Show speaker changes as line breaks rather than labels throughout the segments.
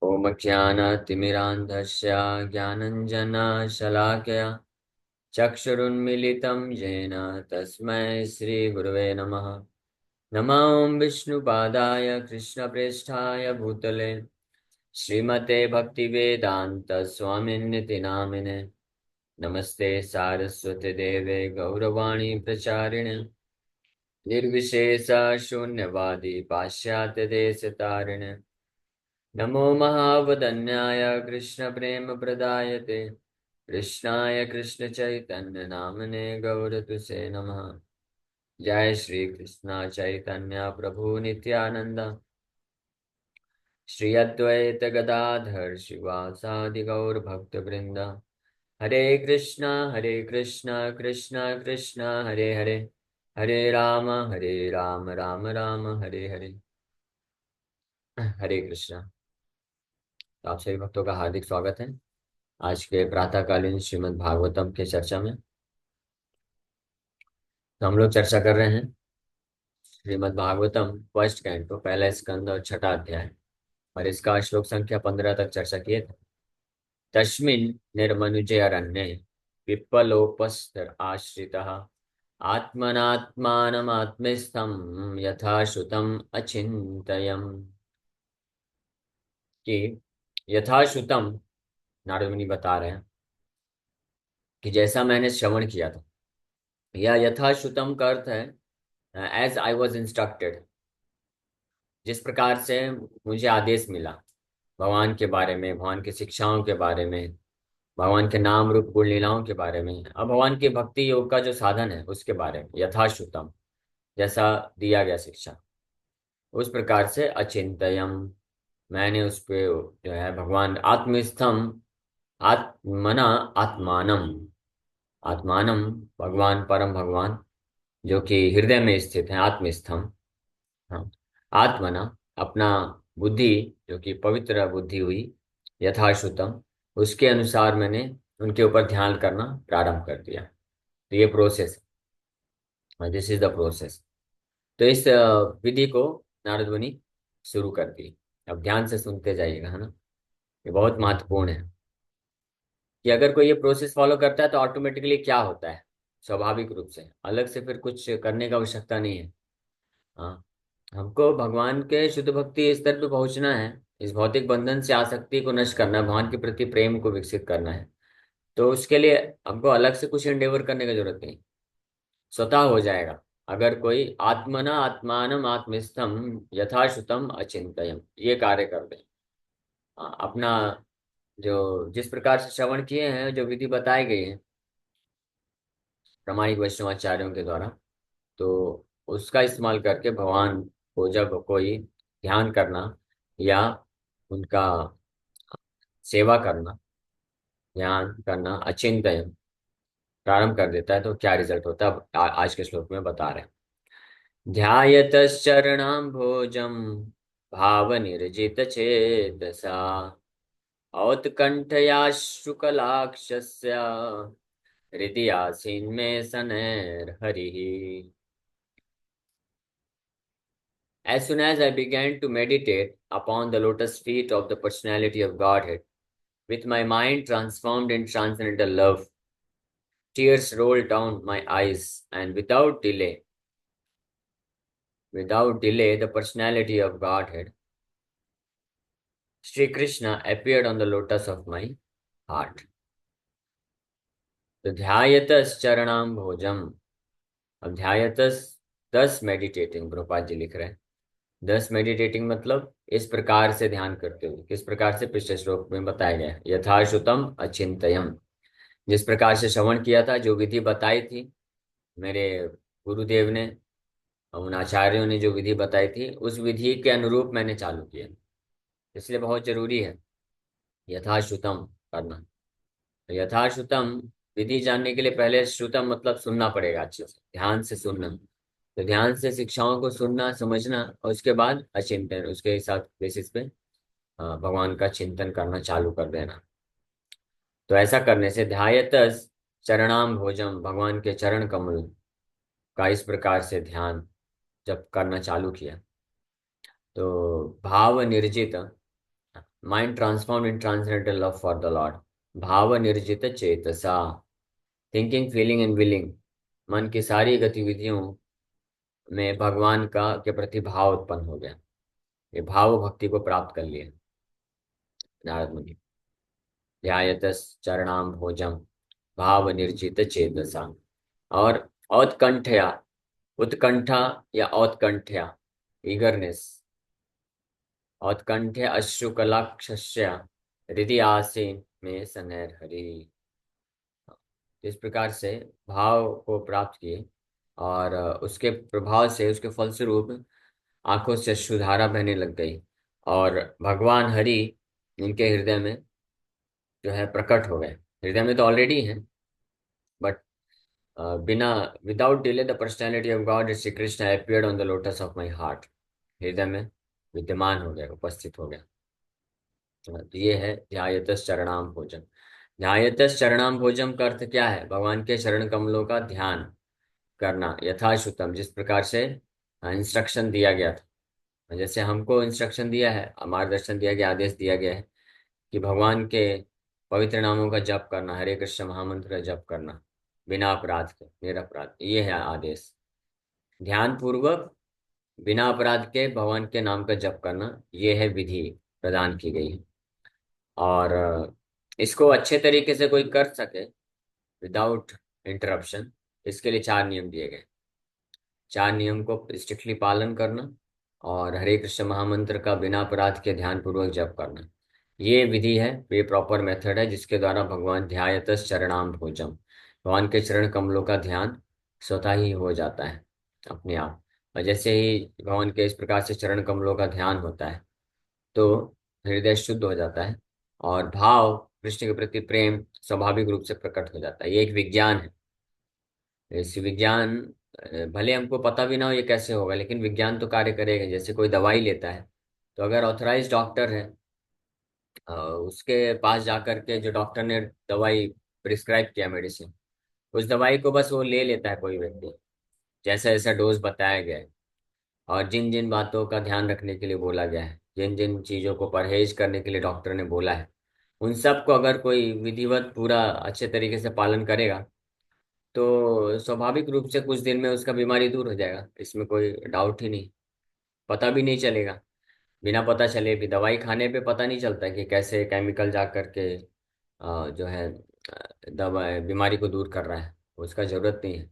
ॐ ज्ञानतिमिरान्धस्य ज्ञानञ्जनशलाकया चक्षुरुन्मीलितं येन तस्मै श्रीगुरवे नमः। नमो विष्णुपादाय कृष्णप्रेष्ठाय भूतले श्रीमते भक्तिवेदान्तस्वामिन्निति नामिने। नमस्ते सारस्वती देवे गौरवाणी प्रचारिणे निर्विशेष शून्यवादी पाश्चात्यदेशतारिणे। नमो महावदन्याय कृष्णप्रेमप्रदायते कृष्णाय कृष्णचैतन्यनामने गौरतुसे नमः। जय श्री कृष्ण चैतन्य प्रभु नित्यानंद श्री अद्वैत गदाधर शिवासादि गौर भक्त वृंद। हरे कृष्णा कृष्णा कृष्णा हरे हरे, हरे राम राम राम हरे हरे। हरे कृष्णा। तो आप सभी भक्तों का हार्दिक स्वागत है आज के प्रातःकालीन श्रीमद् भागवतम के चर्चा में। तो हम लोग चर्चा कर रहे हैं श्रीमद् भागवतम फर्स्ट कैंटो पहला स्कंद और छठा अध्याय, और इसका श्लोक संख्या 15 तक चर्चा किए थे। तस्मिन् निर्मनुजे अरण्ये विप्पलोपस्तर आश्रितः आत्मनात्मानमात्मस्थं यथा श्रुतम् अचिन्तयम्। कि यथा श्रुतम, नारद मुनि बता रहे हैं कि जैसा मैंने श्रवण किया था, या यथा श्रुतम का अर्थ है एज आई वॉज इंस्ट्रक्टेड, जिस प्रकार से मुझे आदेश मिला भगवान के बारे में, भगवान की शिक्षाओं के बारे में, भगवान के नाम रूप गुण लीलाओं के बारे में, अब भगवान की भक्ति योग का जो साधन है उसके बारे में यथाश्रुतम जैसा दिया गया शिक्षा, उस प्रकार से अचिंतयम, मैंने उस पे जो है भगवान आत्मस्थम, आत्मना आत्मानम, आत्मानम भगवान परम भगवान जो कि हृदय में स्थित है, आत्मस्थम। हाँ, आत्मना अपना बुद्धि जो कि पवित्र बुद्धि हुई, यथाश्रुतम उसके अनुसार मैंने उनके ऊपर ध्यान करना प्रारंभ कर दिया। तो ये प्रोसेस है, दिस इज द प्रोसेस। तो इस विधि को नारद मुनि शुरू कर दी। अब ध्यान से सुनते जाइएगा, है ना, ये बहुत महत्वपूर्ण है कि अगर कोई ये प्रोसेस फॉलो करता है तो ऑटोमेटिकली क्या होता है, स्वाभाविक रूप से अलग से फिर कुछ करने का आवश्यकता नहीं है। हाँ, हमको भगवान के शुद्ध भक्ति स्तर पे पहुंचना है, इस भौतिक बंधन से आसक्ति को नष्ट करना है, भगवान के प्रति प्रेम को विकसित करना है। तो उसके लिए हमको अलग से कुछ एंडेवर करने की जरूरत नहीं, स्वतः हो जाएगा अगर कोई आत्मना आत्मानम आत्मस्थम यथाश्रुतम अचिंतयम ये कार्य कर दे। अपना जो जिस प्रकार से श्रवण किए हैं, जो विधि बताई गई है प्रामाणिक वैष्णवाचार्यों के द्वारा, तो उसका इस्तेमाल करके भगवान को जब कोई ध्यान करना या उनका सेवा करना, ध्यान करना अचिंतन प्रारंभ कर देता है तो क्या रिजल्ट होता है, अब आज के श्लोक में बता रहे हैं। ध्यायतश्चरणाम्भोजं भावनिर्जितचेतसा औत्कण्ठयाश्रुकलाक्षस्य हृदि आसीन्मे शनैर्हरिः। As soon as I began to meditate upon the lotus feet of the personality of Godhead, with my mind transformed in transcendental love, tears rolled down my eyes, and without delay, the personality of Godhead, Sri Krishna, appeared on the lotus of my heart. तो ध्यायतस चरणाम भोजम, अब ध्यायतस 10 meditating, Prabhupada ji लिख रहे हैं 10 meditating मतलब इस प्रकार से ध्यान करते हुए, किस प्रकार से पिछले श्लोक में बताया गया है, यथाश्रुतम अचिंतयम, जिस प्रकार से श्रवण किया था, जो विधि बताई थी मेरे गुरुदेव ने, उन आचार्यों ने जो विधि बताई थी उस विधि के अनुरूप मैंने चालू किया। इसलिए बहुत जरूरी है यथाश्रुतम करना। तो यथाश्रुतम विधि जानने के लिए पहले श्रुतम मतलब सुनना पड़ेगा, अच्छे से ध्यान से सुनना। तो ध्यान से शिक्षाओं को सुनना समझना, और उसके बाद अचिंतन, उसके हिसाब बेसिस पे भगवान का चिंतन करना चालू कर देना। तो ऐसा करने से ध्यायतस चरणाम भोजम, भगवान के चरण कमल का इस प्रकार से ध्यान जब करना चालू किया तो भाव निर्जित, mind transform in transcendental love for the lord, भाव निर्जित चेतसा, थिंकिंग फीलिंग एंड विलिंग, मन की सारी गतिविधियों में भगवान का के प्रति भाव उत्पन्न हो गया। ये भाव भक्ति को प्राप्त कर लिया नारद मुनि। ध्यायतस चरणाम भोजम भाव निर्जित चेतसा। और औत्कंठया, उत्कंठा या औत्कंठया, ईगरनेस, औत्कंठ्य अश्रुकलाक्षस्य हृदय आसीन में सनैर हरि। इस प्रकार से भाव को प्राप्त किए और उसके प्रभाव से, उसके फलस्वरूप आंखों से अश्रुधारा बहने लग गई और भगवान हरि इनके हृदय में जो है प्रकट हो गए। हृदय में तो ऑलरेडी है, बट बिना without delay the personality of God Shri Krishna appeared on the lotus of my heart. हृदय में विद्यमान हो गया, उपस्थित हो गया। तो ये है ध्यायतस चरणाम भोजन। ध्यायतस चरणाम भोजन का अर्थ क्या है? भगवान के चरण कमलों का ध्यान करना, यथाश्रुतम, जिस प्रकार से इंस्ट्रक्शन दिया गया था। जैसे हमको इंस्ट्रक्शन दिया है, मार्गदर्शन दिया गया, आदेश दिया गया है कि भगवान के पवित्र नामों का जप करना, हरे कृष्ण महामंत्र का जप करना बिना अपराध के, निरपराध, ये है आदेश। ध्यान पूर्वक बिना अपराध के भगवान के नाम का जप करना, ये है विधि प्रदान की गई है। और इसको अच्छे तरीके से कोई कर सके विदाउट इंटरप्शन, इसके लिए 4 नियम दिए गए। 4 नियम को स्ट्रिक्टली पालन करना और हरे कृष्ण महामंत्र का बिना अपराध के ध्यान पूर्वक जप करना, ये विधि है, ये प्रॉपर मेथड है जिसके द्वारा भगवान ध्यायतस चरणाम भोजम, भगवान के चरण कमलों का ध्यान स्वतः ही हो जाता है अपने आप। और जैसे ही भगवान के इस प्रकार से चरण कमलों का ध्यान होता है तो हृदय शुद्ध हो जाता है और भाव, कृष्ण के प्रति प्रेम स्वाभाविक रूप से प्रकट हो जाता है। ये एक विज्ञान है। इस विज्ञान भले हमको पता भी ना हो ये कैसे होगा, लेकिन विज्ञान तो कार्य करेगा। जैसे कोई दवाई लेता है तो अगर ऑथराइज डॉक्टर है, उसके पास जाकर के जो डॉक्टर ने दवाई प्रिस्क्राइब किया, मेडिसिन, उस दवाई को बस वो ले लेता है कोई व्यक्ति, जैसा जैसा डोज बताया गया है और जिन जिन बातों का ध्यान रखने के लिए बोला गया है, जिन जिन चीज़ों को परहेज करने के लिए डॉक्टर ने बोला है, उन सब को अगर कोई विधिवत पूरा अच्छे तरीके से पालन करेगा तो स्वाभाविक रूप से कुछ दिन में उसका बीमारी दूर हो जाएगा। इसमें कोई डाउट ही नहीं। पता भी नहीं चलेगा, बिना पता चले भी दवाई खाने पे पता नहीं चलता कि कैसे केमिकल जा करके जो है दवा बीमारी को दूर कर रहा है, उसका जरूरत नहीं है,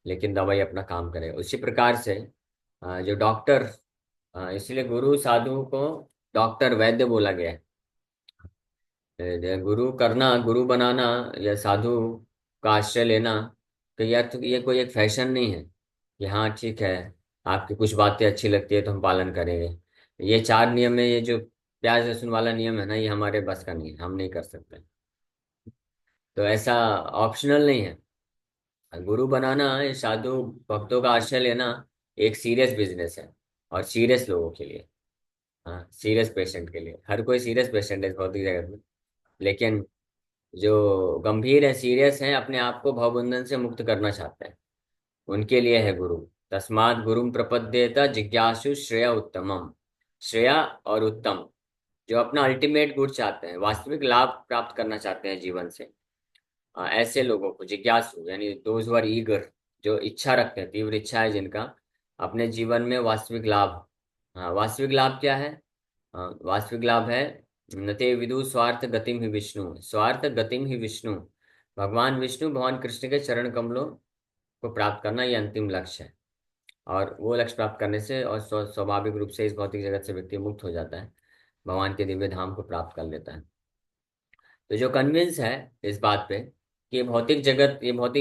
लेकिन दवाई अपना काम करेगा। उसी प्रकार से जो डॉक्टर, इसलिए गुरु साधु को डॉक्टर वैद्य बोला गया है। गुरु करना, गुरु बनाना या साधु का आश्रय लेना, तो यार तो ये कोई एक फैशन नहीं है कि हाँ ठीक है आपकी कुछ बातें अच्छी लगती है तो हम पालन करेंगे। ये 4 नियम है, ये जो प्याज लहसुन वाला नियम है ना, ये हमारे बस का नहीं है, हम नहीं कर सकते। तो ऐसा ऑप्शनल नहीं है। गुरु बनाना, ये साधु भक्तों का आश्रय लेना एक सीरियस बिजनेस है और सीरियस लोगों के लिए। हाँ, सीरियस पेशेंट के लिए। हर कोई सीरियस पेशेंट है इस भौतिक जगत में, लेकिन जो गंभीर है, सीरियस है, अपने आप को भवबंधन से मुक्त करना चाहते हैं, उनके लिए है गुरु। तस्मात् गुरुम प्रपद्येत जिज्ञासु श्रेय उत्तमम। श्रेय और उत्तम, जो अपना अल्टीमेट गुड चाहते हैं, वास्तविक लाभ प्राप्त करना चाहते हैं जीवन से, ऐसे लोगों को जिज्ञासु यानी दोज हु आर ईगर, जो इच्छा रखते हैं, तीव्र इच्छा है जिनका अपने जीवन में वास्तविक लाभ। हाँ, वास्तविक लाभ क्या है? वास्तविक लाभ है नते विदु स्वार्थ गतिम ही विष्णु, स्वार्थ गतिम ही विष्णु, भगवान विष्णु, भगवान कृष्ण के चरण कमलों को प्राप्त करना, ये अंतिम लक्ष्य है। और वो लक्ष्य प्राप्त करने से और स्वाभाविक रूप से इस भौतिक जगत से व्यक्ति मुक्त हो जाता है, भगवान के दिव्य धाम को प्राप्त कर लेता है। तो जो कन्विंस है इस बात पे कि ये भौतिक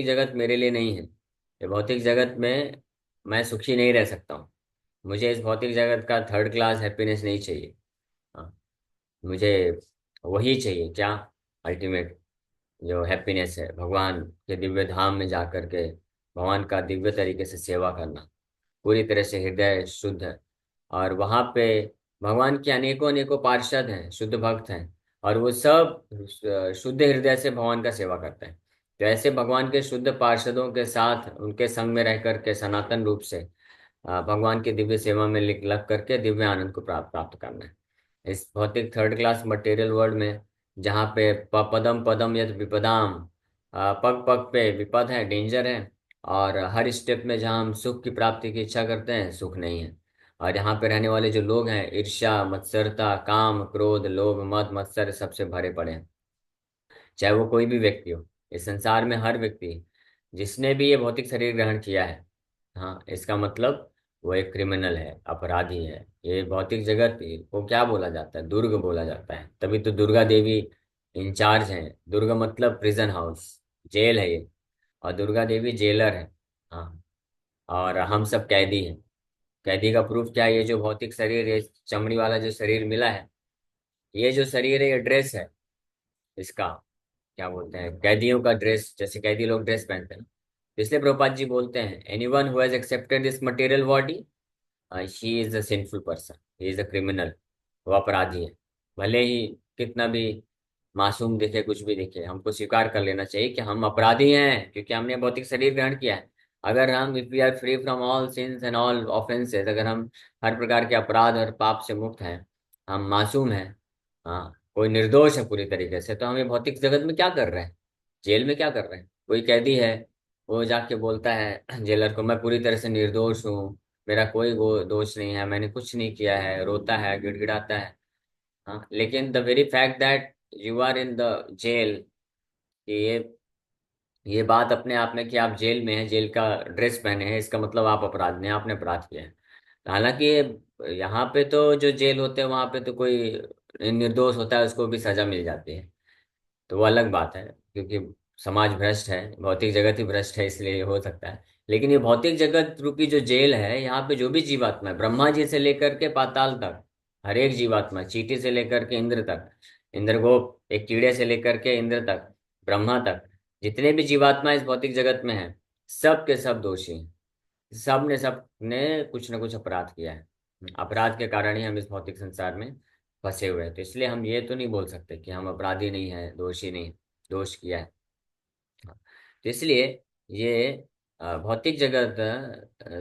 जगत मेरे लिए नहीं है, ये भौतिक जगत में मैं सुखी नहीं रह सकता हूँ, मुझे इस भौतिक जगत का थर्ड क्लास हैप्पीनेस नहीं चाहिए। हाँ, मुझे वही चाहिए, क्या? अल्टीमेट जो हैप्पीनेस है, भगवान के दिव्य धाम में जा करके भगवान का दिव्य तरीके से सेवा करना, पूरी तरह से हृदय शुद्ध है। और वहाँ पे भगवान के अनेकों अनेकों पार्षद हैं, शुद्ध भक्त हैं, और वो सब शुद्ध हृदय से भगवान का सेवा करते हैं। तो ऐसे भगवान के शुद्ध पार्षदों के साथ उनके संग में रह करके सनातन रूप से भगवान की दिव्य सेवा में लग करके दिव्य आनंद को प्राप्त प्राप्त करना है। इस भौतिक थर्ड क्लास मटेरियल वर्ल्ड में, जहाँ पे पदम पदम यद विपदाम, पग पग पे विपद है, डेंजर है। और हर स्टेप में जहाँ हम सुख की प्राप्ति की इच्छा करते हैं, सुख नहीं है। और यहाँ पे रहने वाले जो लोग हैं, ईर्ष्या, मत्सरता, काम, क्रोध, लोभ, मद मत्सर सबसे भरे पड़े हैं। चाहे वो कोई भी व्यक्ति हो, इस संसार में हर व्यक्ति जिसने भी ये भौतिक शरीर ग्रहण किया है, हाँ, इसका मतलब वो एक क्रिमिनल है, अपराधी है। ये भौतिक जगत को क्या बोला जाता है? दुर्ग बोला जाता है। तभी तो दुर्गा देवी इंचार्ज हैं। दुर्ग मतलब प्रिजन हाउस, जेल है ये। और दुर्गा देवी जेलर है। हाँ। और हम सब कैदी हैं। कैदी का प्रूफ क्या है? ये जो भौतिक शरीर, ये चमड़ी वाला जो शरीर मिला है, ये जो शरीर है, ये ड्रेस है इसका। क्या बोलते हैं, कैदियों का ड्रेस, जैसे कैदी लोग ड्रेस पहनते हैं ना। इसलिए प्रभुपाद जी बोलते हैं, anyone who has accepted this material body, he is a sinful person, he is a criminal. वो अपराधी है। भले ही कितना भी मासूम दिखे, कुछ भी दिखे, हमको स्वीकार कर लेना चाहिए कि हम अपराधी हैं, क्योंकि हमने भौतिक शरीर ग्रहण किया है। अगर हम, if we are free from all sins and all offences, अगर हम हर प्रकार के अपराध और पाप से मुक्त हैं, हम मासूम हैं, हाँ, कोई निर्दोष है पूरी तरीके से, तो हम ये भौतिक जगत में क्या कर रहे हैं? जेल में क्या कर रहे हैं? कोई कैदी है, वो जाके बोलता है जेलर को, मैं पूरी तरह से निर्दोष हूँ, मेरा कोई दोष नहीं है, मैंने कुछ नहीं किया है, रोता है, गिड़गिड़ाता है। हाँ, लेकिन the very fact that you are in the jail, ये बात अपने आप में कि आप जेल में हैं, जेल का ड्रेस पहने हैं, इसका मतलब आप अपराध में, आपने अपराध किया है। हालांकि यहाँ पे तो जो जेल होते हैं, वहां पे तो कोई निर्दोष होता है, उसको भी सजा मिल जाती है। तो वो अलग बात है, क्योंकि समाज भ्रष्ट है, भौतिक जगत ही भ्रष्ट है, इसलिए ये हो सकता है। लेकिन ये भौतिक जगत रूपी जो जेल है, यहाँ पे जो भी जीवात्मा है, ब्रह्मा जी से लेकर के पाताल तक, हर एक जीवात्मा, चींटी से लेकर के इंद्र तक, इंद्रगोप, एक कीड़े से लेकर के इंद्र तक, ब्रह्मा तक, जितने भी जीवात्मा इस भौतिक जगत में हैं, सब के सब दोषी हैं। सब ने कुछ न कुछ अपराध किया है। अपराध के कारण ही हम इस भौतिक संसार में फंसे हुए हैं। तो इसलिए हम ये तो नहीं बोल सकते कि हम अपराधी नहीं है, दोषी नहीं, दोष किया है। हाँ। तो इसलिए ये भौतिक जगत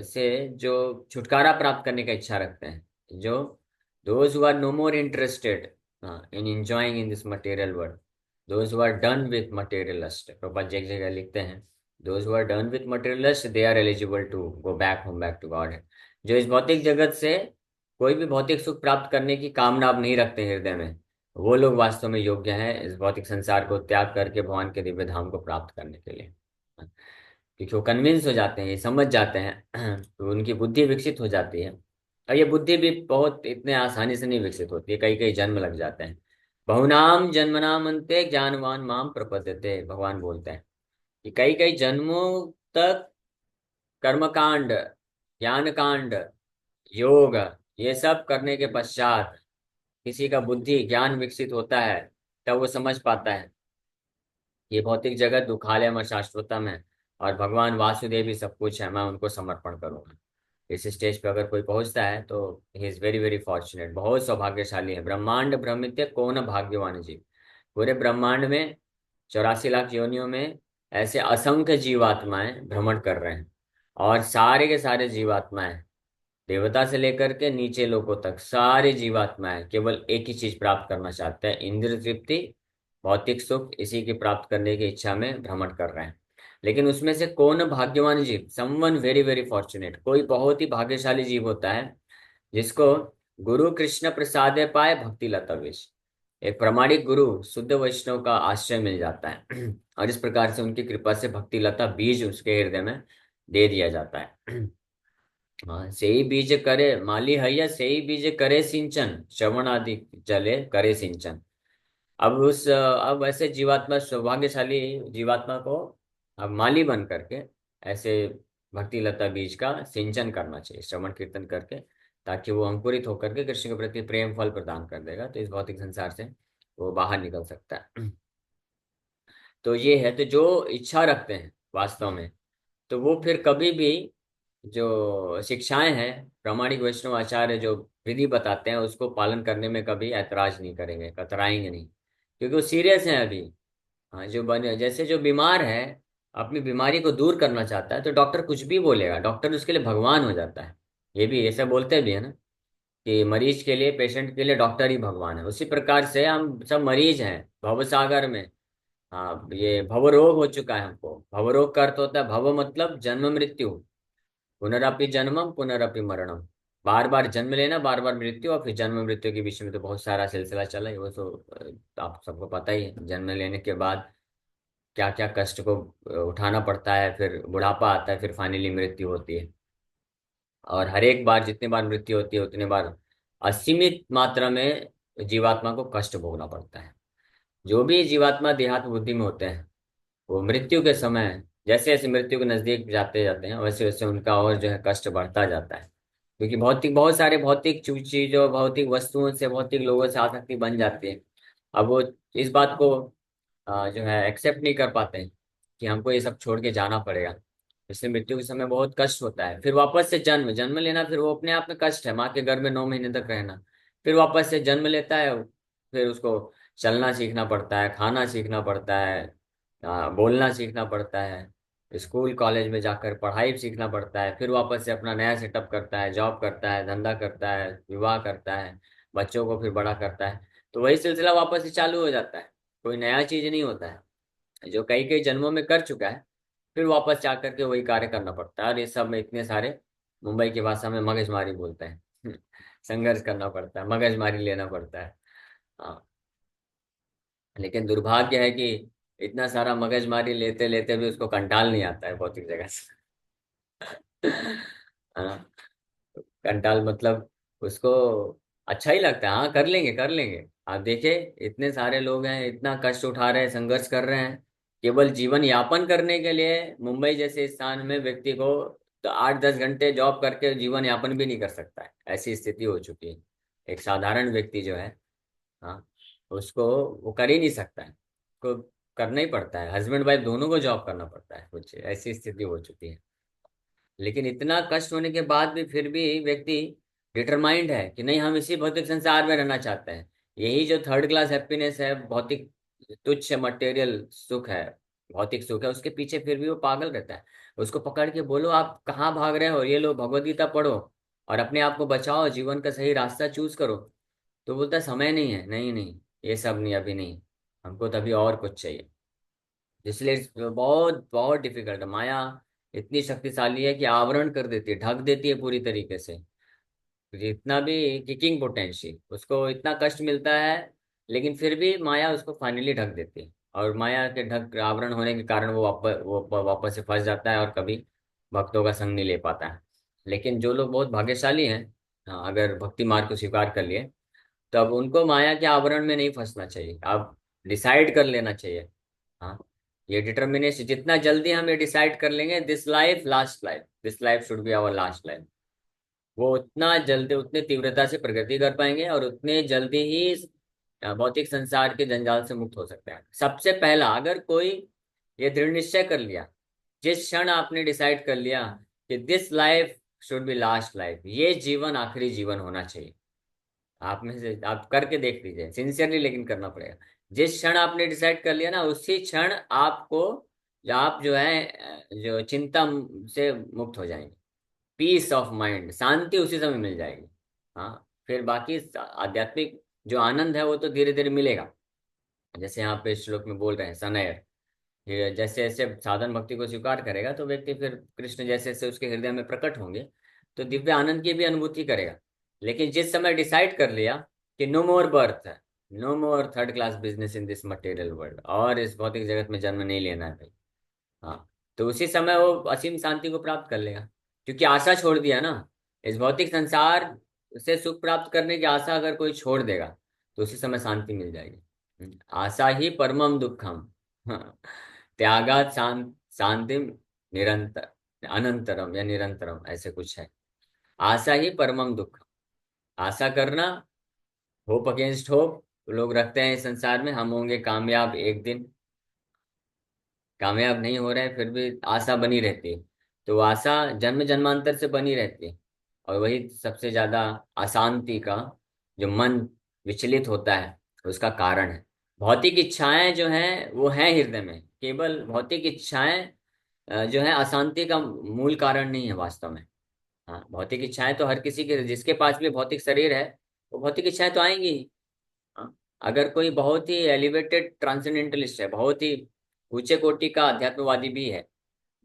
से जो छुटकारा प्राप्त करने का इच्छा रखते हैं, जो those who are no more interested in enjoying in this material world, those who are done with material lust, Prabhupada ji एक जगह लिखते हैं, those who are done with material lust they are eligible to go back home, back to God. जो इस भौतिक जगत से कोई भी भौतिक सुख प्राप्त करने की कामना अब नहीं रखते हृदय में, वो लोग वास्तव में योग्य हैं इस भौतिक संसार को त्याग करके भगवान के दिव्य धाम को प्राप्त करने के लिए। क्योंकि वो कन्विंस हो जाते हैं, ये समझ जाते हैं तो उनकी बुद्धि विकसित हो जाती है। और ये बुद्धि भी बहुत इतने आसानी से नहीं विकसित होती है, कई कई जन्म लग जाते हैं। बहुनाम जन्मनाम अंते ज्ञानवान माम प्रपद्यते, भगवान बोलते हैं कि कई कई जन्मों तक कर्मकांड, ज्ञान कांड, योग, ये सब करने के पश्चात किसी का बुद्धि ज्ञान विकसित होता है, तब वो समझ पाता है ये भौतिक जगत दुखालयम और शाश्वतम है, और भगवान वासुदेव ही सब कुछ है, मैं उनको समर्पण करूंगा। इस स्टेज पे अगर कोई पहुंचता है तो he is very very fortunate, बहुत सौभाग्यशाली है। ब्रह्मांड भ्रमित्य कौन भाग्यवान जीव। पूरे ब्रह्मांड में 84 लाख योनियों में ऐसे असंख्य जीवात्माएं भ्रमण कर रहे हैं, और सारे के सारे जीवात्माएं, देवता से लेकर के नीचे लोगों तक, सारे जीवात्माएं केवल एक ही चीज प्राप्त करना चाहते हैं, इंद्र तृप्ति, भौतिक सुख, इसी की प्राप्त करने की इच्छा में भ्रमण कर रहे हैं। लेकिन उसमें से कौन भाग्यवान जीव, समवन वेरी वेरी फॉर्चुनेट, कोई बहुत ही भाग्यशाली जीव होता है जिसको गुरु कृष्ण प्रसादे पाए भक्ति लता विष, एक प्रामाणिक गुरु शुद्ध वैष्णव का आश्रय मिल जाता है और इस प्रकार से उनकी कृपा से भक्ति लता बीज उसके हृदय में दे दिया जाता है। हाँ, सेई बीज करे माली हैया, सेई बीज करे सिंचन, श्रवण आदि जले करे सिंचन। अब ऐसे जीवात्मा, सौभाग्यशाली जीवात्मा को अब माली बन करके ऐसे भक्ति लता बीज का सिंचन करना चाहिए, श्रवण कीर्तन करके, ताकि वो अंकुरित होकर के कृष्ण के प्रति प्रेम फल प्रदान कर देगा, तो इस भौतिक संसार से वो बाहर निकल सकता है। तो ये है, तो जो इच्छा रखते हैं वास्तव में, तो वो फिर कभी भी जो शिक्षाएं हैं, प्रामाणिक वैष्णव आचार्य जो विधि बताते हैं, उसको पालन करने में कभी ऐतराज नहीं करेंगे, कतराएंगे नहीं, क्योंकि वो सीरियस हैं अभी। हाँ, जो बने, जैसे जो बीमार है, अपनी बीमारी को दूर करना चाहता है, तो डॉक्टर कुछ भी बोलेगा, डॉक्टर उसके लिए भगवान हो जाता है। ये भी ऐसा बोलते भी है ना। कि मरीज के लिए, पेशेंट के लिए डॉक्टर ही भगवान है, उसी प्रकार से हम सब मरीज हैं भवसागर में। हाँ, ये भवरोग हो चुका है हमको। भवरोग का अर्थ होता है, भव मतलब जन्म मृत्यु, पुनरअपि जन्मम पुनरअपि मरणम। बार बार जन्म लेना, बार बार मृत्यु, और फिर जन्म मृत्यु के विषय में तो बहुत सारा सिलसिला चला है, वो तो आप सबको पता ही है। जन्म लेने के बाद क्या क्या कष्ट को उठाना पड़ता है, फिर बुढ़ापा आता है, फिर फाइनली मृत्यु होती है। और हर एक बार जितनी बार मृत्यु होती है उतनी बार असीमित मात्रा में जीवात्मा को कष्ट भोगना पड़ता है। जो भी जीवात्मा देहात्म बुद्धि में होते हैं, वो मृत्यु के समय जैसे जैसे मृत्यु के नजदीक जाते जाते हैं, वैसे वैसे उनका और जो है कष्ट बढ़ता जाता है। क्योंकि भौतिक, बहुत सारे भौतिक चीजों, भौतिक वस्तुओं से, भौतिक लोगों से आसक्ति बन जाती है। अब वो इस बात को जो है एक्सेप्ट नहीं कर पाते हैं कि हमको ये सब छोड़ के जाना पड़ेगा। इसलिए मृत्यु के समय बहुत कष्ट होता है। फिर वापस से जन्म जन्म लेना, फिर वो अपने आप में कष्ट है, माँ के गर्भ में 9 महीने तक रहना। फिर वापस से जन्म लेता है, फिर उसको चलना सीखना पड़ता है, खाना सीखना पड़ता है, बोलना सीखना पड़ता है, स्कूल कॉलेज में जाकर पढ़ाई सीखना पड़ता है, फिर वापस से अपना नया सेटअप करता है, जॉब करता है, धंधा करता है, विवाह करता है, बच्चों को फिर बड़ा करता है। तो वही सिलसिला वापस से चालू हो जाता है। कोई नया चीज नहीं होता है। जो कई कई जन्मों में कर चुका है, फिर वापस जा करके वही कार्य करना पड़ता है। और ये सब में इतने सारे, मुंबई की भाषा में मगजमारी बोलते हैं, संघर्ष करना पड़ता है, मगजमारी लेना पड़ता है। हाँ, लेकिन दुर्भाग्य है कि इतना सारा मगजमारी लेते लेते भी उसको कंटाल नहीं आता है भौतिक जगह से। हाँ, कंटाल मतलब उसको अच्छा ही लगता है, हाँ कर लेंगे कर लेंगे। आप देखिए, इतने सारे लोग हैं, इतना कष्ट उठा रहे हैं, संघर्ष कर रहे हैं, केवल जीवन यापन करने के लिए। मुंबई जैसे स्थान में व्यक्ति को तो 8-10 घंटे जॉब करके जीवन यापन भी नहीं कर सकता है, ऐसी स्थिति हो चुकी है। एक साधारण व्यक्ति जो है, हाँ, उसको वो कर ही नहीं सकता है, को करना ही पड़ता है, हस्बैंड वाइफ दोनों को जॉब करना पड़ता है, कुछ ऐसी स्थिति हो चुकी है। लेकिन इतना कष्ट होने के बाद भी फिर भी व्यक्ति डिटरमाइंड है कि नहीं, हम इसी भौतिक संसार में रहना चाहते हैं। यही जो थर्ड क्लास हैप्पीनेस है, भौतिक तुच्छ मटेरियल सुख है, भौतिक सुख है, उसके पीछे फिर भी वो पागल रहता है। उसको पकड़ के बोलो आप कहाँ भाग रहे हो, ये लो भगवद गीता पढ़ो और अपने आप को बचाओ, जीवन का सही रास्ता चूज करो। तो बोलता है समय नहीं है, नहीं नहीं, ये सब नहीं, अभी नहीं, हमको तो अभी और कुछ चाहिए। इसलिए बहुत बहुत डिफिकल्ट है। माया इतनी शक्तिशाली है कि आवरण कर देती है, ढक देती है पूरी तरीके से। जितना भी किकिंग पोटेंशियल, उसको इतना कष्ट मिलता है, लेकिन फिर भी माया उसको फाइनली ढक देती है। और माया के ढक आवरण होने के कारण वो वापस से फंस जाता है और कभी भक्तों का संग नहीं ले पाता है। लेकिन जो लोग बहुत भाग्यशाली हैं, हाँ, अगर भक्ति मार्ग को स्वीकार कर लिए, तो अब उनको माया के आवरण में नहीं फंसना चाहिए। अब डिसाइड कर लेना चाहिए। हाँ, ये डिटर्मिनेशन, जितना जल्दी हम ये डिसाइड कर लेंगे, this life last life, this life should be our last life, वो उतना जल्दी, उतने तीव्रता से प्रगति कर पाएंगे और उतने जल्दी ही भौतिक संसार के जंजाल से मुक्त हो सकते हैं। सबसे पहला, अगर कोई ये दृढ़ निश्चय कर लिया, जिस क्षण आपने डिसाइड कर लिया कि this life should B last life, ये जीवन आखिरी जीवन होना चाहिए, आप में से आप करके देख लीजिए सिंसियरली, लेकिन करना पड़ेगा। जिस क्षण आपने डिसाइड कर लिया ना, उसी क्षण आपको, आप जो है जो चिंता से मुक्त हो जाएंगे, पीस ऑफ माइंड, शांति उसी समय मिल जाएगी। हाँ, फिर बाकी आध्यात्मिक जो आनंद है वो तो धीरे धीरे मिलेगा। जैसे यहाँ पे श्लोक में बोल रहे हैं सनयर, ये जैसे जैसे साधन भक्ति को स्वीकार करेगा तो व्यक्ति फिर कृष्ण जैसे जैसे उसके हृदय में प्रकट होंगे, तो दिव्य आनंद की भी अनुभूति करेगा। लेकिन जिस समय डिसाइड कर लिया कि नो मोर बर्थ है, no more third class business in this material world, और इस भौतिक जगत में जन्म नहीं लेना है भाई, हाँ, तो उसी समय वो असीम शांति को प्राप्त कर लेगा। क्योंकि आशा छोड़ दिया ना, इस भौतिक संसार से सुख प्राप्त करने की आशा अगर कोई छोड़ देगा, तो उसी समय शांति मिल जाएगी। आशा ही परमम दुखम, हाँ, त्यागात शांति निरंतर अनंतरम या निरंतरम, ऐसे कुछ है। आशा ही परमम दुख, आशा करना, होप अगेंस्ट होप लोग रखते हैं इस संसार में, हम होंगे कामयाब एक दिन, कामयाब नहीं हो रहे हैं फिर भी आशा बनी रहती है। तो वो आशा जन्म जन्मांतर से बनी रहती है, और वही सबसे ज्यादा अशांति का, जो मन विचलित होता है, उसका कारण है। भौतिक इच्छाएं जो हैं वो हैं हृदय में, केवल भौतिक इच्छाएं जो है अशांति का मूल कारण नहीं है वास्तव में। हाँ, भौतिक इच्छाएं तो हर किसी के, जिसके पास भी भौतिक शरीर है वो भौतिक इच्छाएं तो आएंगी ही। हाँ, अगर कोई बहुत ही एलिवेटेड ट्रांसेंडेंटलिस्ट है, बहुत ही ऊंचे कोटि का अध्यात्मवादी भी है,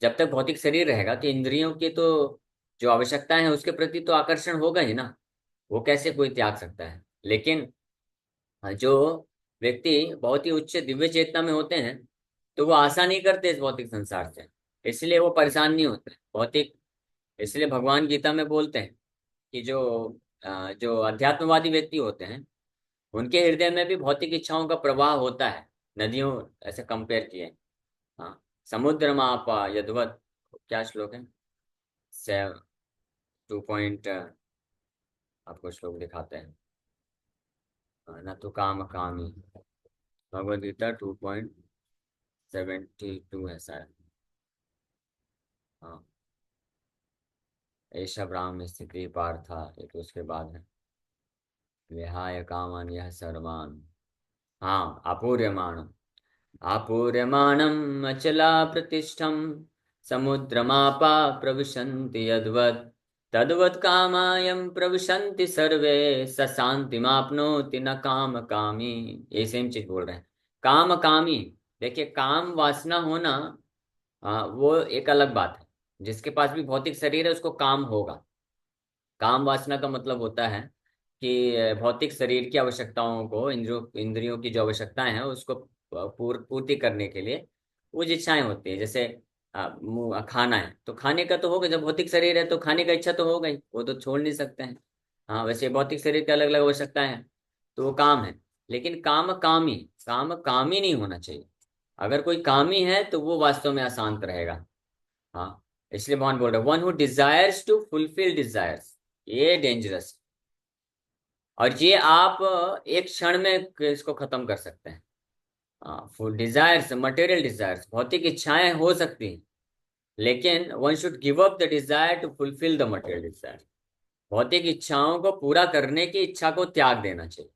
जब तक भौतिक शरीर रहेगा तो इंद्रियों की तो जो आवश्यकताएं हैं उसके प्रति तो आकर्षण होगा ही ना। वो कैसे कोई त्याग सकता है। लेकिन जो व्यक्ति बहुत ही उच्च दिव्य चेतना में होते हैं तो वो आशा नहीं करते इस भौतिक संसार से, इसलिए वो परेशान नहीं होते भौतिक। इसलिए भगवान गीता में बोलते हैं कि जो अध्यात्मवादी व्यक्ति होते हैं उनके हृदय में भी भौतिक इच्छाओं का प्रवाह होता है, नदियों ऐसे कंपेयर किए। हाँ, समुद्र मापा यदवत, क्या श्लोक है, 2 पॉइंट, आपको श्लोक दिखाते हैं। न तो काम कामी, भगवद गीता 2.72 है शायद। हाँ, ऐसा ब्राह्म स्थिति पार्था, ये तो उसके बाद है। विहाय कामान यह सर्वान, हाँ, अपूर्यमाणम, आपूर्यमाणम् अचला प्रतिष्ठम समुद्रमापा प्रविशन्ति यद्वत् तद्वत् कामायं प्रविशन्ति सर्वे स शान्तिमाप्नोति न काम कामी। ये सेम चीज बोल रहे हैं, काम कामी। देखिए, काम वासना होना वो एक अलग बात है। जिसके पास भी भौतिक शरीर है उसको काम होगा। काम वासना का मतलब होता है कि भौतिक शरीर की आवश्यकताओं को, इंद्रियों इंद्रियों की जो आवश्यकताएं हैं उसको पूर्ति करने के लिए वो जो इच्छाएं होती है। जैसे खाना है तो खाने का तो होगा, जब भौतिक शरीर है तो खाने का इच्छा तो होगा ही, वो तो छोड़ नहीं सकते हैं। हाँ, वैसे भौतिक शरीर की अलग अलग आवश्यकताएं हैं तो वो काम है। लेकिन काम कामी नहीं होना चाहिए। अगर कोई कामी है तो वो वास्तव में अशांत रहेगा। हाँ, इसलिए भगवान बोल रहे one who desires to fulfil desires, ये डेंजरस। और ये आप एक क्षण में इसको खत्म कर सकते हैं। हाँ, फुल डिजायर्स, मटेरियल डिजायर्स, भौतिक इच्छाएं हो सकती हैं, लेकिन one should give up the desire to fulfil the material desire. भौतिक इच्छाओं को पूरा करने की इच्छा को त्याग देना चाहिए।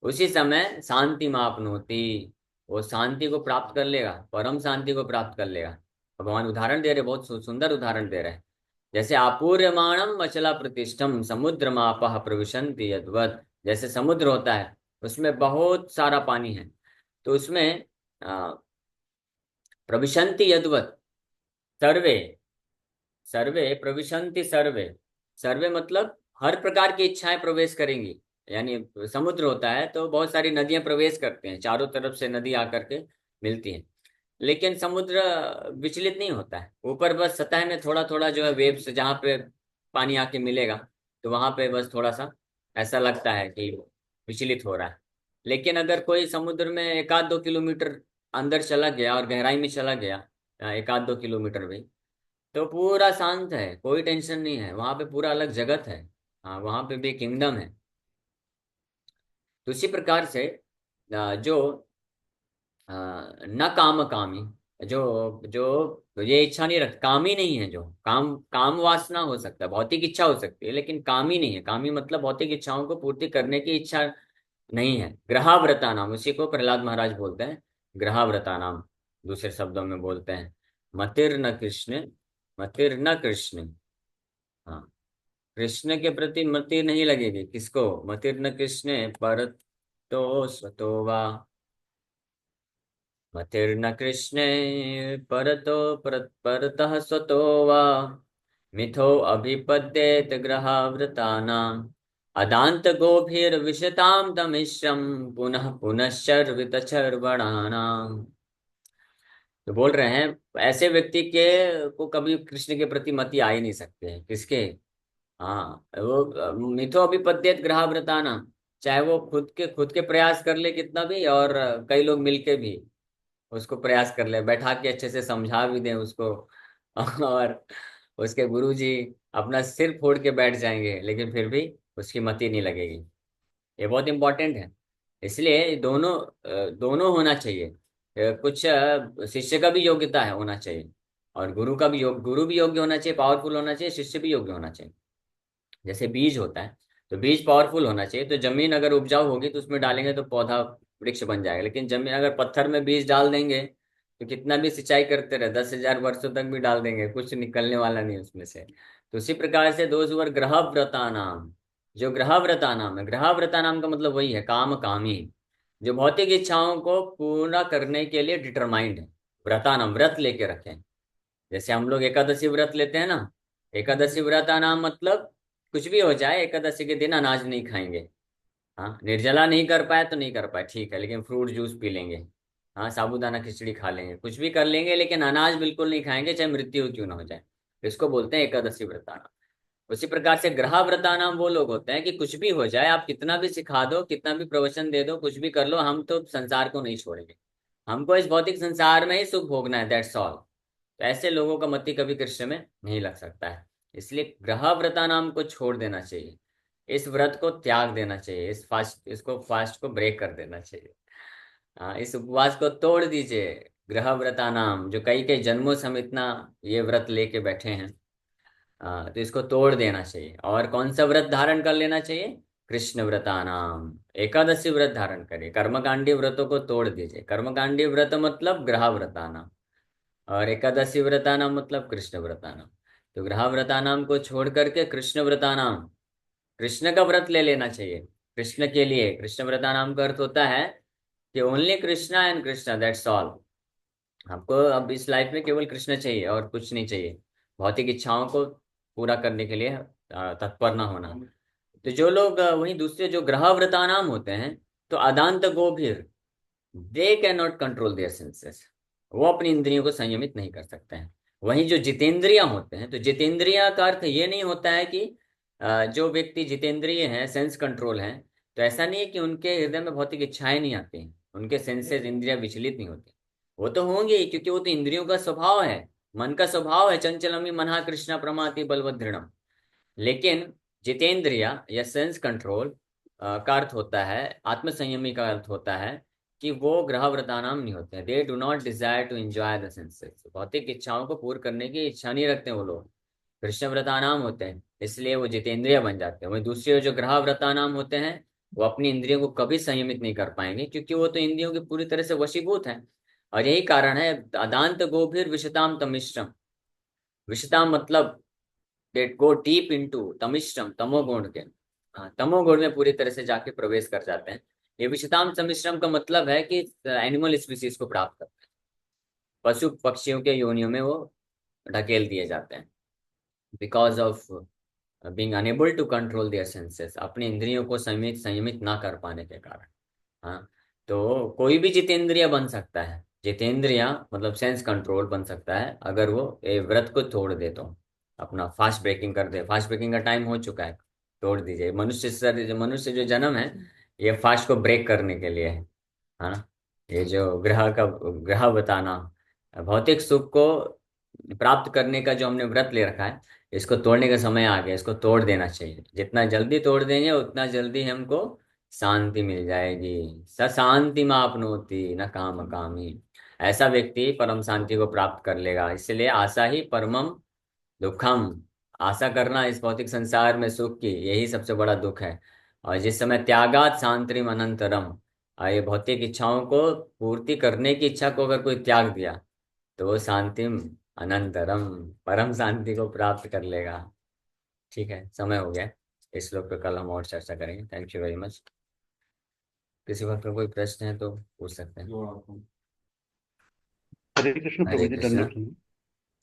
उसी समय शांति मापनोति, वो शांति को प्राप्त कर लेगा, परम शांति को प्राप्त कर लेगा। भगवान उदाहरण दे रहे, बहुत सुंदर उदाहरण दे रहे हैं। जैसे आपूर्यमाणम अचला प्रतिष्ठम समुद्रमापः प्रविशन्ति यद्वत्, जैसे समुद्र होता है उसमें बहुत सारा पानी है तो उसमें प्रविशन्ति यद्वत्, सर्वे, सर्वे प्रविशन्ति सर्वे, सर्वे मतलब हर प्रकार की इच्छाएं प्रवेश करेंगी। यानी समुद्र होता है तो बहुत सारी नदियां प्रवेश करते हैं, चारों तरफ से नदी आकर के मिलती हैं। लेकिन समुद्र विचलित नहीं होता है, ऊपर बस सतह में थोड़ा थोड़ा जो है वेव्स, जहाँ पे पानी आके मिलेगा तो वहां पे बस थोड़ा सा ऐसा लगता है कि विचलित हो रहा है। लेकिन अगर कोई समुद्र में 1-2 किलोमीटर अंदर चला गया और गहराई में चला गया, 1-2 किलोमीटर भी, तो पूरा शांत है, कोई टेंशन नहीं है, वहां पे पूरा अलग जगत है। हाँ, वहां पे भी किंगडम है। तो इसी प्रकार से जो न काम कामी, जो जो ये इच्छा नहीं रखता, कामी नहीं है, जो काम, काम वासना हो सकता है, भौतिक इच्छा हो सकती है लेकिन कामी नहीं है। कामी मतलब भौतिक इच्छाओं को पूर्ति करने की इच्छा नहीं है। ग्रहाव्रता नाम, उसी को प्रहलाद महाराज बोलते हैं, ग्रहाव्रता नाम, दूसरे शब्दों में बोलते हैं मतिर न कृष्ण, मतिर न कृष्ण। हाँ, कृष्ण के प्रति मति नहीं लगेगी, किसको, मतिर न कृष्ण पर तो स्वतो वा, मतिर्न कृष्णे परतो परतः स्वतो वा, मिथो अभिपद्येत ग्रहावृतानाम् अदांत गोभिर्विशताम तमिश्रम पुनः पुनश्चर्वितचर्वणानाम्। तो बोल रहे हैं ऐसे व्यक्ति के को कभी कृष्ण के प्रति मति आ ही नहीं सकते हैं, किसके। हाँ, वो मिथो अभिपद्येत ग्रहावृतानाम, चाहे वो खुद के प्रयास कर ले कितना भी, और कई लोग मिलके भी उसको प्रयास कर ले, बैठा के अच्छे से समझा भी दें उसको और उसके गुरुजी अपना सिर फोड़ के बैठ जाएंगे लेकिन फिर भी उसकी मति नहीं लगेगी। ये बहुत इंपॉर्टेंट है। इसलिए दोनों होना चाहिए। कुछ शिष्य का भी योग्यता है होना चाहिए, और गुरु भी योग्य होना चाहिए, पावरफुल होना चाहिए, शिष्य भी योग्य होना चाहिए। जैसे बीज होता है तो बीज पावरफुल होना चाहिए, तो जमीन अगर उपजाऊ होगी तो उसमें डालेंगे तो पौधा वृक्ष बन जाएगा। लेकिन जमीन अगर पत्थर में बीज डाल देंगे तो कितना भी सिंचाई करते रहे, 10,000 वर्षों तक भी डाल देंगे, कुछ निकलने वाला नहीं उसमें से। तो उसी प्रकार से दोज वर ग्रह व्रता नाम, जो ग्रह व्रता नाम है, ग्रह व्रता नाम का मतलब वही है काम कामी, जो भौतिक इच्छाओं को पूरा करने के लिए डिटरमाइंड है। व्रता नाम व्रत लेके रखे हैं। जैसे हम लोग एकादशी व्रत लेते हैं ना, एकादशी व्रता नाम मतलब कुछ भी हो जाए एकादशी के दिन अनाज नहीं खाएंगे। हाँ, निर्जला नहीं कर पाए तो नहीं कर पाए, ठीक है, लेकिन फ्रूट जूस पी लेंगे। हाँ, साबूदाना खिचड़ी खा लेंगे, कुछ भी कर लेंगे, लेकिन अनाज बिल्कुल नहीं खाएंगे, चाहे मृत्यु क्यों ना हो जाए। इसको बोलते हैं एकादशी व्रताना। उसी प्रकार से ग्रह व्रताना वो लोग होते हैं कि कुछ भी हो जाए, आप कितना भी सिखा दो, कितना भी प्रवचन दे दो, कुछ भी कर लो, हम तो संसार को नहीं छोड़ेंगे, हमको इस भौतिक संसार में ही सुख भोगना है, दैट्स ऑल। तो ऐसे लोगों का मति कभी कृष्ण में नहीं लग सकता है। इसलिए ग्रह व्रता नाम को छोड़ देना चाहिए, इस व्रत को त्याग देना चाहिए, इसको फास्ट को ब्रेक कर देना चाहिए। हाँ, इस उपवास को तोड़ दीजिए। ग्रह व्रता नाम, जो कई कई जन्मों से हम इतना ये व्रत लेके बैठे हैं, तो इसको तोड़ देना चाहिए। और कौन सा व्रत धारण कर लेना चाहिए? कृष्ण व्रता नाम, एकादशी व्रत धारण करिए, कर्मकांडी व्रतों को तोड़ दीजिए। कर्मकांडी व्रत मतलब ग्रह व्रता नाम, और एकादशी व्रतानाम मतलब कृष्ण व्रतानाम। तो ग्रह व्रतानाम को छोड़ करके कृष्ण व्रतानाम, कृष्ण का व्रत ले लेना चाहिए। कृष्ण के लिए, कृष्ण व्रतानाम का अर्थ होता है कि only Krishna and Krishna, that's all. हमको अब इस लाइफ में केवल कृष्ण चाहिए और कुछ नहीं चाहिए। भौतिक इच्छाओं को पूरा करने के लिए तत्पर ना होना। तो जो लोग वहीं दूसरे जो ग्रह व्रतानाम होते हैं, तो अदांत गोभीर, they can not control their senses, वो अपनी इंद्रियों को संयमित नहीं कर सकते हैं। वहीं जो जितेंद्रिय होते हैं, तो जितेंद्रिय का अर्थ ये नहीं होता है कि जो व्यक्ति जितेंद्रिय हैं, सेंस कंट्रोल हैं, तो ऐसा नहीं है कि उनके हृदय में भौतिक इच्छाएं नहीं आती हैं, उनके सेंसेस इंद्रियां विचलित नहीं होती। वो तो होंगे ही, क्योंकि वो तो इंद्रियों का स्वभाव है, मन का स्वभाव है, चंचलमी मनहा कृष्णा प्रमाति बलवत दृढ़म। लेकिन जितेंद्रिय या सेंस कंट्रोल का अर्थ होता है, आत्मसंयमी का अर्थ होता है कि वो ग्रह व्रतानाम नहीं होते हैं। They do not desire to enjoy the senses, भौतिक इच्छाओं को पूर्ण करने की इच्छा नहीं रखते वो लोग, कृष्ण व्रतानाम होते हैं, इसलिए वो जितेंद्रिय बन जाते हैं। वही दूसरे जो ग्रह व्रतानाम होते हैं, वो अपनी इंद्रियों को कभी संयमित नहीं कर पाएंगे, क्योंकि वो तो इंद्रियों के पूरी तरह से वशीभूत हैं। और यही कारण है अदांत गोभिर विशताम तमिश्रम। विशताम मतलब डेट गो डीप इनटू तमिश्रम, तमोगुण के, हाँ, तमोगुण में पूरी तरह से जाके प्रवेश कर जाते हैं। ये विशताम तमिश्रम का मतलब है कि एनिमल स्पीसीज को प्राप्त करते हैं, पशु पक्षियों के योनियों में वो ढकेल दिए जाते हैं, because of being unable to control their senses, अपनी इंद्रियों को संयमित संयमित ना कर पाने के कारण। हाँ, तो कोई भी जितेंद्रिय बन सकता है, जितेंद्रिय मतलब सेंस कंट्रोल बन सकता है, अगर वो ये व्रत को तोड़ दे तो, अपना फास्ट ब्रेकिंग कर दे। फास्ट ब्रेकिंग का टाइम हो चुका है, तोड़ दीजिए। मनुष्य जो जन्म है, ये फास्ट को ब्रेक करने के लिए है। हाँ, ये जो ग्रह बताना, भौतिक सुख को प्राप्त करने का जो हमने व्रत ले रखा है, इसको तोड़ने का समय आ गया, इसको तोड़ देना चाहिए। जितना जल्दी तोड़ देंगे उतना जल्दी हमको शांति मिल जाएगी। स शांति मापनोति न काम कामी, ऐसा व्यक्ति परम शांति को प्राप्त कर लेगा। इसलिए आशा ही परमम दुखम, आशा करना इस भौतिक संसार में सुख की, यही सबसे बड़ा दुख है। और जिस समय त्यागात शांतिम अनंतरम, ये भौतिक इच्छाओं को पूर्ति करने की इच्छा को अगर कोई त्याग दिया, तो वो शांतिम अनंतरम, परम शांति को प्राप्त कर लेगा। ठीक है, समय हो गया, इस श्लोक पे कल हम और चर्चा करेंगे। Thank you very much. किसी वक्त में कोई प्रश्न है तो पूछ सकते हैं।
हरे कृष्ण
हरे
प्रभु जी,
कृष्णा।
दंडवत हूँ।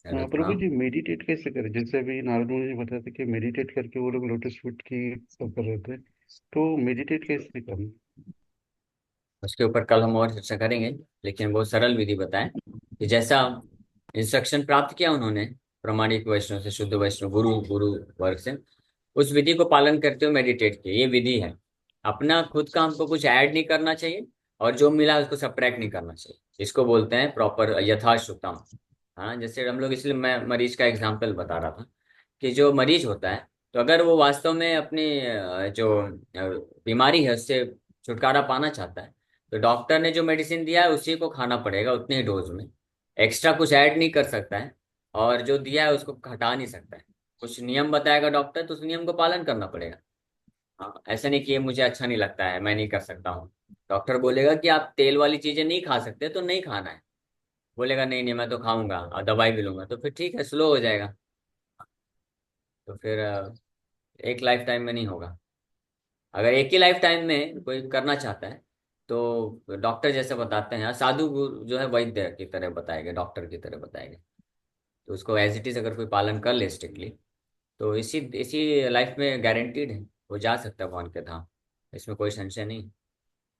हरे
प्रभु
प्रणाम।
जी, मेडिटेट कैसे करें? जैसे अभी नारद मुनि जी बताते कि मेडिटेट करके वो लोग लोटस फूट की सब कर रहे थे, तो मेडिटेट कैसे करें?
उसके ऊपर कल हम और चर्चा करेंगे, लेकिन वो सरल विधि बताएं कि जैसा इंस्ट्रक्शन प्राप्त किया उन्होंने प्रमाणिक वैष्णव से, शुद्ध वैष्णव गुरु गुरु वर्ग से, उस विधि को पालन करते हुए मेडिटेट किए। ये विधि है, अपना खुद का हमको कुछ ऐड नहीं करना चाहिए, और जो मिला उसको सब्ट्रैक्ट नहीं करना चाहिए। इसको बोलते हैं प्रॉपर यथाश्रुतम। हाँ, जैसे हम लोग, इसलिए मैं मरीज का एग्जाम्पल बता रहा था कि जो मरीज होता है, तो अगर वो वास्तव में अपनी जो बीमारी है उससे छुटकारा पाना चाहता है, तो डॉक्टर ने जो मेडिसिन दिया है उसी को खाना पड़ेगा, उतने ही डोज में। एक्स्ट्रा कुछ ऐड नहीं कर सकता है, और जो दिया है उसको हटा नहीं सकता है। कुछ नियम बताएगा डॉक्टर, तो उस नियम को पालन करना पड़ेगा। हाँ, ऐसा नहीं कि ये मुझे अच्छा नहीं लगता है, मैं नहीं कर सकता हूँ। डॉक्टर बोलेगा कि आप तेल वाली चीजें नहीं खा सकते, तो नहीं खाना है। बोलेगा नहीं नहीं मैं तो खाऊंगा और दवाई भी लूंगा, तो फिर ठीक है, स्लो हो जाएगा। तो फिर एक लाइफ टाइम में नहीं होगा। अगर एक ही लाइफ टाइम में कोई करना चाहता है तो डॉक्टर जैसे बताते हैं, साधु जो है वैद्य की तरह बताएंगे, डॉक्टर की तरह बताएंगे। तो उसको एज इट इज अगर कोई पालन कर ले स्ट्रिक्टली, तो इसी इसी लाइफ में गारंटीड है वो जा सकता है भगवान के धाम। इसमें कोई संशय नहीं।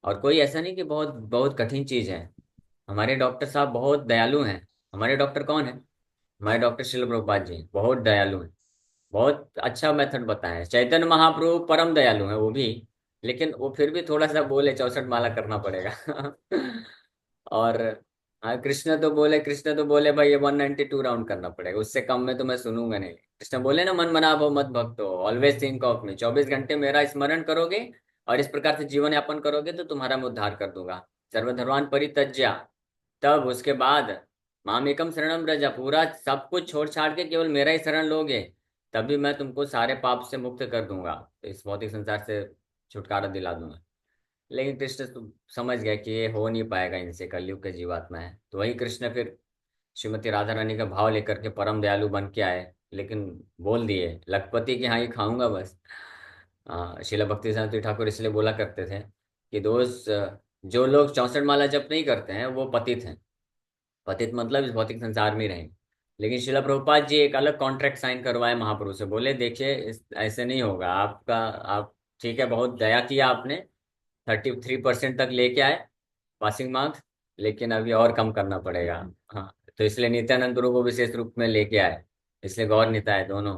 और कोई ऐसा नहीं कि बहुत बहुत कठिन चीज है। हमारे डॉक्टर साहब बहुत दयालु हैं। हमारे डॉक्टर कौन है? हमारे डॉक्टर शिल प्रभुपाद जी बहुत दयालु हैं। बहुत अच्छा मेथड बताया है। चैतन्य महाप्रभु परम दयालु है वो भी, लेकिन वो फिर भी थोड़ा सा बोले 64 माला करना पड़ेगा। और हाँ, कृष्ण तो बोले भाई ये 192 राउंड करना पड़ेगा, उससे कम में तो मैं सुनूंगा नहीं। कृष्ण बोले ना, मन मना भो मत भक्तो, ऑलवेज थिंक ऑफ मी, 24 घंटे मेरा स्मरण करोगे और इस प्रकार से जीवन यापन करोगे तो तुम्हारा मैं उद्धार कर दूंगा। सर्वधर्मान् परित्यज्य, तब उसके बाद मामेकम शरणम रजा, पूरा सब कुछ छोड़ छाड़ के केवल मेरा ही शरण लोगे, तभी मैं तुमको सारे पाप से मुक्त कर दूंगा, तो इस भौतिक संसार से छुटकारा दिला दूंगा। लेकिन कृष्ण तो समझ गया कि ये हो नहीं पाएगा इनसे, कलयुग के जीवात्मा है। तो वही कृष्ण फिर श्रीमती राधा रानी का भाव लेकर के परम दयालु बन के आए, लेकिन बोल दिए लखपति की हाँ ही खाऊंगा बस। शिला भक्ति सारस्वती ठाकुर इसलिए बोला करते थे कि दोस्त, जो लोग 64 माला जप नहीं करते हैं वो पतित हैं। पतित मतलब इस भौतिक संसार में ही रहेंगे। लेकिन शिला प्रभुपाद जी एक अलग कॉन्ट्रैक्ट साइन करवाए महाप्रभु से, बोले देखिए ऐसे नहीं होगा आपका। आप ठीक है, बहुत दया किया आपने, 33% तक लेके आए पासिंग मार्क्स, लेकिन अभी और कम करना पड़ेगा। हाँ, तो इसलिए नित्यानंद गुरु को विशेष रूप में लेके आए, इसलिए गौर निताय दोनों।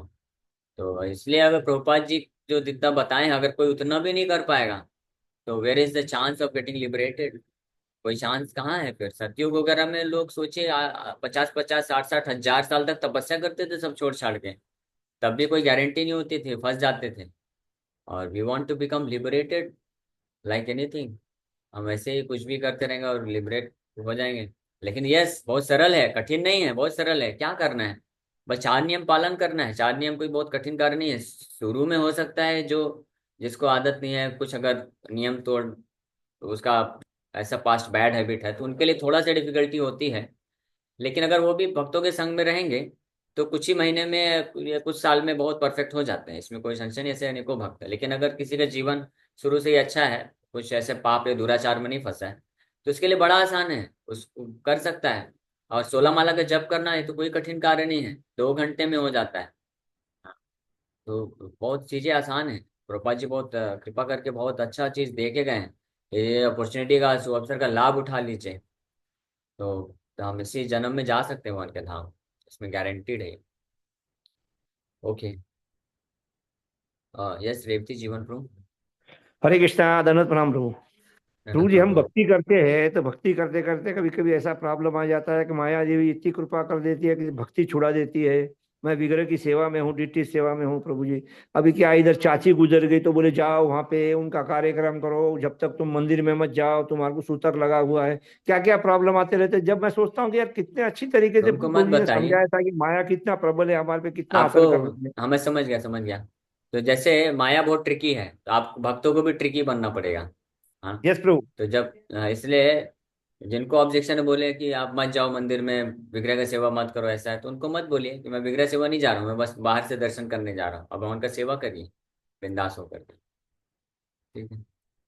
तो इसलिए अगर प्रभुपाद जी जो जितना बताएं, अगर कोई उतना भी नहीं कर पाएगा तो where is the chance of getting liberated? कोई चांस कहाँ है? फिर सतयुग वगैरह में लोग सोचे 50-50 60-60 हजार साल तक तपस्या करते थे सब छोड़ छाड़ के, तब भी कोई गारंटी नहीं होती थी, फंस जाते थे। और we want to become liberated like anything. हम ऐसे ही कुछ भी करते रहेंगे और लिबरेट हो जाएंगे। लेकिन यस, बहुत सरल है, कठिन नहीं है, बहुत सरल है। क्या करना है? बस 4 नियम पालन करना है। 4 नियम कोई बहुत कठिन कार्य नहीं है। शुरू में हो सकता है जो जिसको आदत नहीं है कुछ, अगर नियम तोड़ तो उसका ऐसा पास्ट बैड हैबिट है तो उनके लिए थोड़ा सा डिफिकल्टी होती है। लेकिन अगर वो भी भक्तों के संग में रहेंगे तो कुछ ही महीने में या कुछ साल में बहुत परफेक्ट हो जाते हैं, इसमें कोई संशय नहीं। ऐसे अनेकों भक्त है। लेकिन अगर किसी का जीवन शुरू से ही अच्छा है, कुछ ऐसे पाप या दुराचार में नहीं फंसा है, तो इसके लिए बड़ा आसान है, उसको कर सकता है। और 16 माला का जप करना है तो कोई कठिन कार्य नहीं है, 2 घंटे में हो जाता है। तो बहुत चीजें आसान है। प्रभुपाद जी बहुत कृपा करके बहुत अच्छा चीज दे के गए हैं। ये अपॉर्चुनिटी का, अवसर का लाभ उठा लीजिए। तो हम इसी जन्म में जा सकते हैं वहां के धाम, इसमें गारंटीड है। ओके। यस, रेवती जीवन प्रभु।
हरे कृष्णा, दंडवत प्रणाम प्रभु। प्रभु
धन्यवाद
जी,
प्रभु
हम
बोलो।
भक्ति करते हैं तो भक्ति करते करते कभी कभी ऐसा प्रॉब्लम आ जाता है कि माया देवी इतनी कृपा कर देती है कि भक्ति छुड़ा देती है। मैं विग्रह की सेवा में हूँ, डीटी सेवा में हूँ प्रभु जी। अभी क्या, इधर चाची गुजर गई तो बोले जाओ वहां पे उनका कार्यक्रम करो, जब तक तुम मंदिर में मत जाओ तुम्हारे को सूतक लगा हुआ है। क्या क्या प्रॉब्लम आते रहते हैं। जब मैं सोचता हूँ कि यार कितने अच्छी तरीके
तो
से
उनको मत
प्रभु जी ने
बताइए।
समझाया था कि माया कितना प्रबल है, हमारे पे कितना
आपको,
असर कर रही है।
हाँ मैं समझ गया समझ गया। तो जैसे माया बहुत ट्रिकी है तो आप भक्तों को भी ट्रिकी बनना पड़ेगा। हाँ।
यस प्रभु।
तो जब इसलिए जिनको ऑब्जेक्शन बोले कि आप मत जाओ मंदिर में, विग्रह का सेवा मत करो, ऐसा है तो उनको मत बोलिए कि मैं विग्रह सेवा नहीं जा रहा हूँ, मैं बस बाहर से दर्शन करने जा रहा हूँ। अब भगवान का सेवा करिए बिंदास होकर के। ठीक है।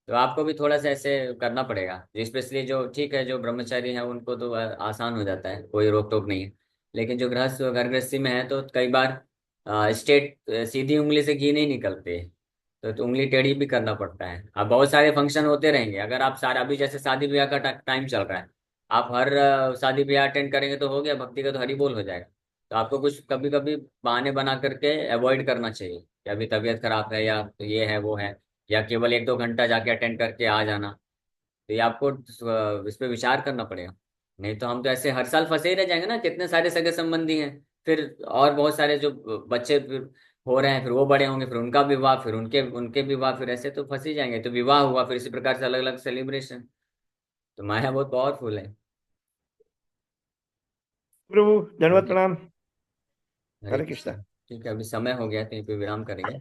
तो आपको भी थोड़ा सा ऐसे करना पड़ेगा, स्पेशली जो ठीक है जो ब्रह्मचारी हैं उनको तो आसान हो जाता है, कोई रोक टोक नहीं है। लेकिन जो गृहस्थ घर गृहस्थी में है तो कई बार स्टेट सीधी उंगली से घी नहीं निकलते, तो उंगली टेढ़ी भी करना पड़ता है। अब बहुत सारे फंक्शन होते रहेंगे, अगर आप सारा, अभी जैसे शादी ब्याह का टाइम चल रहा है, आप हर शादी ब्याह अटेंड करेंगे तो हो गया भक्ति का, तो हरी बोल हो जाएगा। तो आपको कुछ कभी कभी बहाने बना करके अवॉइड करना चाहिए कि अभी तबीयत खराब है या तो ये है वो है, या केवल 1-2 घंटा जाके अटेंड करके आ जाना। तो ये आपको इस पे विचार करना पड़ेगा। नहीं तो हम तो ऐसे हर साल फंसे ही रह जाएंगे ना, कितने सारे सगे संबंधी हैं, फिर और बहुत सारे जो बच्चे फिर हो रहे हैं, फिर वो बड़े होंगे, फिर उनका विवाह, फिर उनके उनके विवाह, फिर ऐसे तो फंस ही जाएंगे। तो विवाह हुआ, फिर इसी प्रकार से अलग अलग सेलिब्रेशन। तो माया बहुत पावरफुल है।
प्रभु, दंडवत
ओके।
प्रणाम।
हरे
हरे
कृष्ण।
कृष्णा।
ठीक है, अभी समय हो गया, कहीं पे विराम करेंगे।